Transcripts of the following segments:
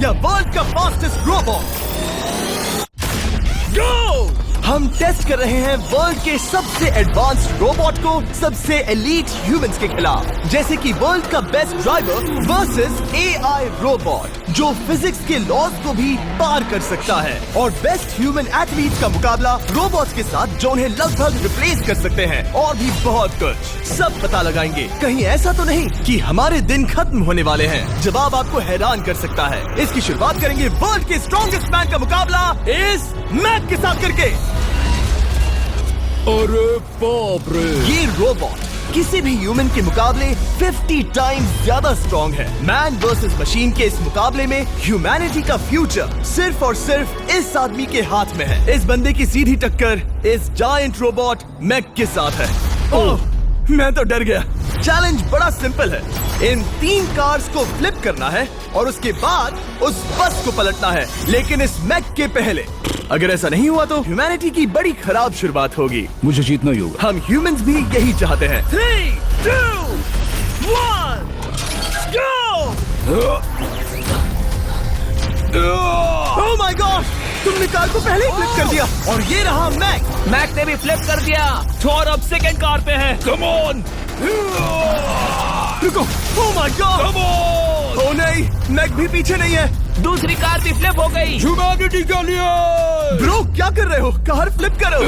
या वर्ल्ड का fastest robot? गो! हम टेस्ट कर रहे हैं वर्ल्ड के सबसे एडवांस्ड रोबोट को सबसे एलीट ह्यूमंस के खिलाफ, जैसे कि वर्ल्ड का best driver versus AI robot जो फिजिक्स के लॉज को भी पार कर सकता है, और बेस्ट ह्यूमन एथलीट का मुकाबला रोबोट्स के साथ जो उन्हें लगभग रिप्लेस कर सकते हैं, और भी बहुत कुछ। सब पता लगाएंगे। कहीं ऐसा तो नहीं कि हमारे दिन खत्म होने वाले हैं? जवाब आपको हैरान कर सकता है। इसकी शुरुआत करेंगे वर्ल्ड के स्ट्रॉन्गेस्ट मैन का मुकाबला इस मैक के साथ करके। अरे बाप रे! ये रोबोट किसी भी ह्यूमन के मुकाबले 50 टाइम्स ज्यादा स्ट्रॉन्ग है। मैन वर्सेस मशीन के इस मुकाबले में ह्यूमैनिटी का फ्यूचर सिर्फ और सिर्फ इस आदमी के हाथ में है। इस बंदे की सीधी टक्कर इस जायंट रोबोट मैक के साथ है। ओह, मैं तो डर गया। चैलेंज बड़ा सिंपल है। इन 3 कार्स को फ्लिप करना है और उसके बाद उस बस को पलटना है, लेकिन इस मैक के पहले। अगर ऐसा नहीं हुआ तो ह्यूमैनिटी की बड़ी खराब शुरुआत होगी। मुझे जीतना ही होगा। हम ह्यूमंस भी यही चाहते हैं। 3, 2, 1, go! Oh my God! तुमने कार को पहले ही फ्लिप कर दिया, और ये रहा मैक। मैक ने भी फ्लिप कर दिया। थॉर अब सेकंड कार पे है। Come on! रुको! Oh my God! Come on! Oh नहीं, मैक भी पीछे नहीं है। दूसरी कार भी फ्लिप हो गई। ह्यूमैनिटी के लिए! ब्रो, क्या कर रहे हो? कार फ्लिप करो।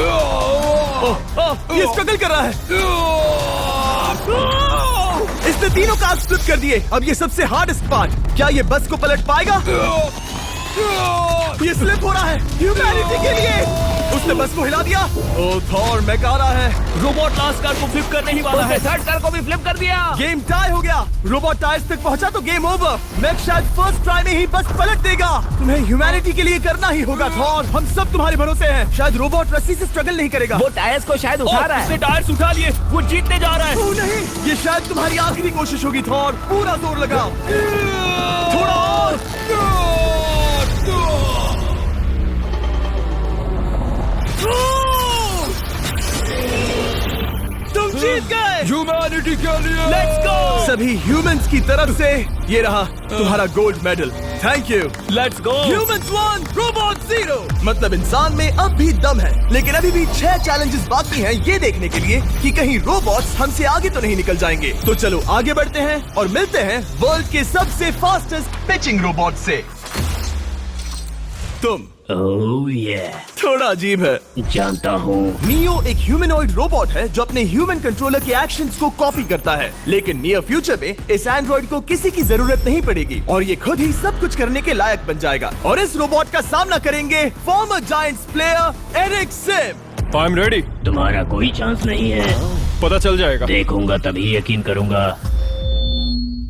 ये स्ट्रगल कर रहा है। इसने तीनों कार फ्लिप कर दिए। अब ये सबसे हार्डेस्ट पार्ट। क्या ये बस को पलट पाएगा? ये स्लिप हो रहा है ह्यूमैनिटी के लिए। उसने बस को हिला दिया। ओ थॉर, मैक आ रहा है। रोबोट लास्ट कार को फ्लिप करने ही वाला है। थर्ड कार को भी फ्लिप कर दिया। गेम टाई हो गया। रोबोट टायर्स तक पहुंचा तो गेम ओवर। मैक शायद फर्स्ट ट्राई में ही बस पलट देगा। तुम्हें ह्यूमैनिटी के लिए करना ही होगा थॉर। हम सब तुम्हारे भरोसे हैं। शायद रोबोट रस्सी से स्ट्रगल नहीं करेगा। वो टायर्स को शायद उठा रहा है। उसने टायर्स उठा लिए। वो जीतने जा रहा है। ओह नहीं, ये शायद तुम्हारी आखिरी कोशिश होगी थॉर। पूरा जोर लगाओ। थोड़ा और। तुम जीत गए। ह्यूमैनिटी के लिए! Let's go! सभी ह्यूमंस की तरफ से ये रहा तुम्हारा gold medal. Thank you. Let's go. Humans 1, robot 0। मतलब इंसान में अब भी दम है, लेकिन अभी भी 6 चैलेंजेस बाकी हैं ये देखने के लिए कि कहीं रोबोट्स हमसे आगे तो नहीं निकल जाएंगे। तो चलो आगे बढ़ते हैं और मिलते हैं वर्ल्ड के सबसे फास्टेस्ट पिचिंग रोबोट से। तुम ओह ये थोड़ा अजीब है, जानता हूँ। नियो एक ह्यूमनॉइड रोबोट है जो अपने ह्यूमन कंट्रोलर के एक्शंस को कॉपी करता है, लेकिन नियर फ्यूचर में इस एंड्रॉइड को किसी की जरूरत नहीं पड़ेगी और ये खुद ही सब कुछ करने के लायक बन जाएगा। और इस रोबोट का सामना करेंगे former giants player Eric Sim. I am ready. तुम्हारा कोई चांस नहीं है। पता चल जाएगा। देखूंगा तभी यकीन करूंगा।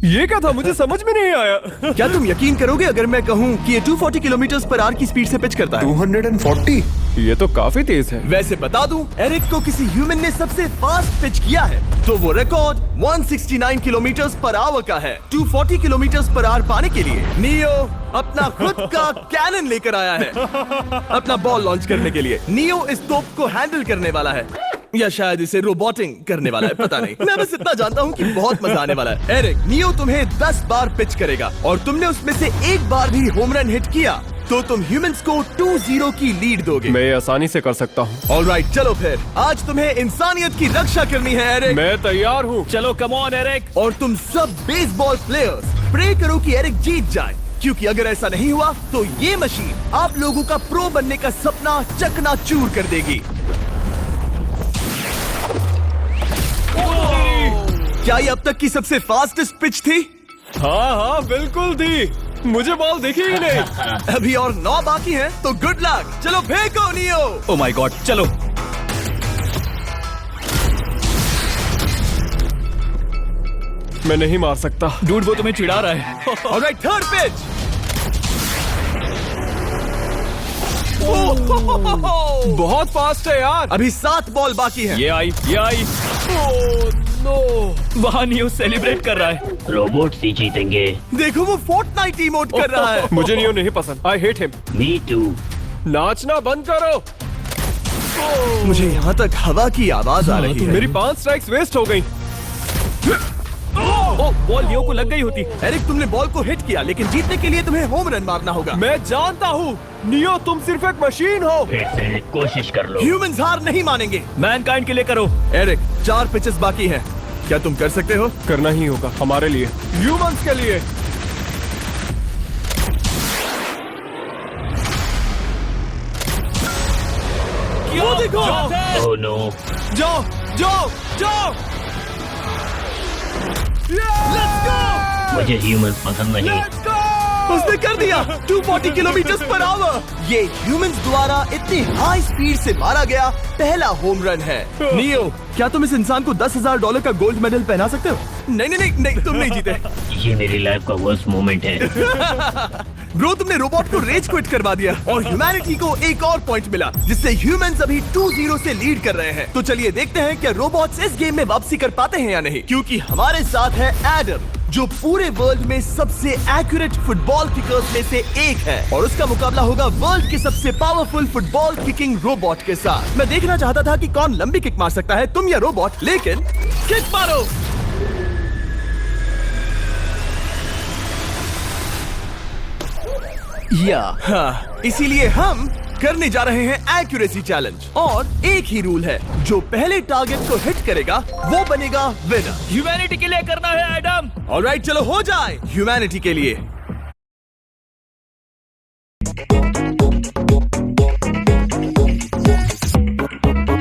ये क्या था? मुझे समझ में नहीं आया। क्या तुम यकीन करोगे अगर मैं कहूँ कि ये 240 किलोमीटर पर आवर की स्पीड से पिच करता है? 240? ये तो काफी तेज है। वैसे बता दूं, एरिक को किसी ह्यूमन ने सबसे फास्ट पिच किया है तो वो रिकॉर्ड 169 किलोमीटर पर आवर का है। 240 किलोमीटर पर आवर पाने के लिए नियो अपना खुद का कैनन लेकर आया है अपना बॉल लॉन्च करने के लिए। नियो इस तोप को हैंडल करने वाला है, या शायद इसे रोबोटिंग करने वाला है, पता नहीं। मैं बस इतना जानता हूँ कि बहुत मजा आने वाला है। एरिक, नियो तुम्हें 10 बार पिच करेगा और तुमने उसमें से एक बार भी होम रन हिट किया तो तुम ह्यूमंस को 2-0 की लीड दोगे। मैं ये आसानी से कर सकता हूँ। ऑलराइट, चलो फिर आज तुम्हें इंसानियत की रक्षा करनी है एरिक। मैं तैयार हूँ। चलो कम ऑन एरिक। और तुम सब बेसबॉल प्लेयर्स प्रे करो कि एरिक जीत जाए, क्योंकि अगर ऐसा नहीं हुआ तो ये मशीन आप लोगों का प्रो बनने का सपना चकनाचूर कर देगी। क्या ये अब तक की सबसे फास्टेस्ट पिच थी? हाँ हाँ बिल्कुल थी। मुझे बॉल दिखी ही नहीं। अभी और 9 बाकी हैं, तो गुड लक। चलो फेंको नियो। ओह माय गॉड, चलो। मैं नहीं मार सकता। डूड वो तुम्हें चिढ़ा रहा है। Alright, third pitch. बहुत फास्ट है यार। अभी 7 बॉल बाकी हैं। ये आई, ये आई। ओह नो, वहाँ नियो सेलिब्रेट कर रहा है। रोबोट ही जीतेंगे। देखो वो फोर्टनाइट इमोट कर रहा है। मुझे नियो नहीं पसंद। I hate him. Me too. नाचना बंद करो। मुझे यहाँ तक हवा की आवाज आ रही है। मेरी 5 स्ट्राइक्स वेस्ट हो गई। ओ, बॉल लियो को लग गई होती। एरिक, तुमने बॉल को हिट किया, लेकिन जीतने के लिए तुम्हें होम रन मारना होगा। मैं जानता हूँ नियो, तुम सिर्फ एक मशीन हो। फिर से कोशिश कर लो। ह्यूमंस हार नहीं मानेंगे। मैनकाइंड के लिए करो। एरिक, 4 पिचेस बाकी हैं। क्या तुम कर सकते हो? करना ही होगा हमारे लिए, ह्यूमंस के लिए। वो देखो। Oh no. जाओ जाओ जाओ। Let's go. मुझे ह्यूमंस पसंद नहीं। उसने कर दिया 240 किलोमीटर पर आवर। ये ह्यूमंस द्वारा इतनी हाई स्पीड से मारा गया पहला होम रन है। नियो, क्या तुम इस इंसान को $10,000 का गोल्ड मेडल पहना सकते हो? नहीं नहीं नहीं नहीं, तुम नहीं जीते। ये मेरी लाइफ का वर्स्ट मोमेंट है। ब्रो, तुमने रोबोट को रेज क्विट करवा दिया और ह्यूमैनिटी को एक और पॉइंट मिला, जिससे ह्यूमंस अभी 2-0 से लीड कर रहे हैं। तो चलिए देखते हैं क्या रोबोट्स इस गेम में वापसी कर पाते हैं या नहीं, क्योंकि हमारे साथ है एडम, जो पूरे वर्ल्ड में सबसे एक्यूरेट फुटबॉल किकर्स में से एक है, और उसका मुकाबला होगा वर्ल्ड के सबसे पावरफुल फुटबॉल किकिंग रोबोट के साथ। मैं देखना चाहता था कि कौन लंबी किक मार सकता है, तुम या रोबोट, लेकिन किक मारो। हाँ, इसीलिए हम करने जा रहे हैं एक्यूरेसी चैलेंज, और एक ही रूल है, जो पहले टारगेट को हिट करेगा वो बनेगा विनर। ह्यूमैनिटी के लिए करना है एडम। ऑलराइट, चलो हो जाए ह्यूमैनिटी के लिए।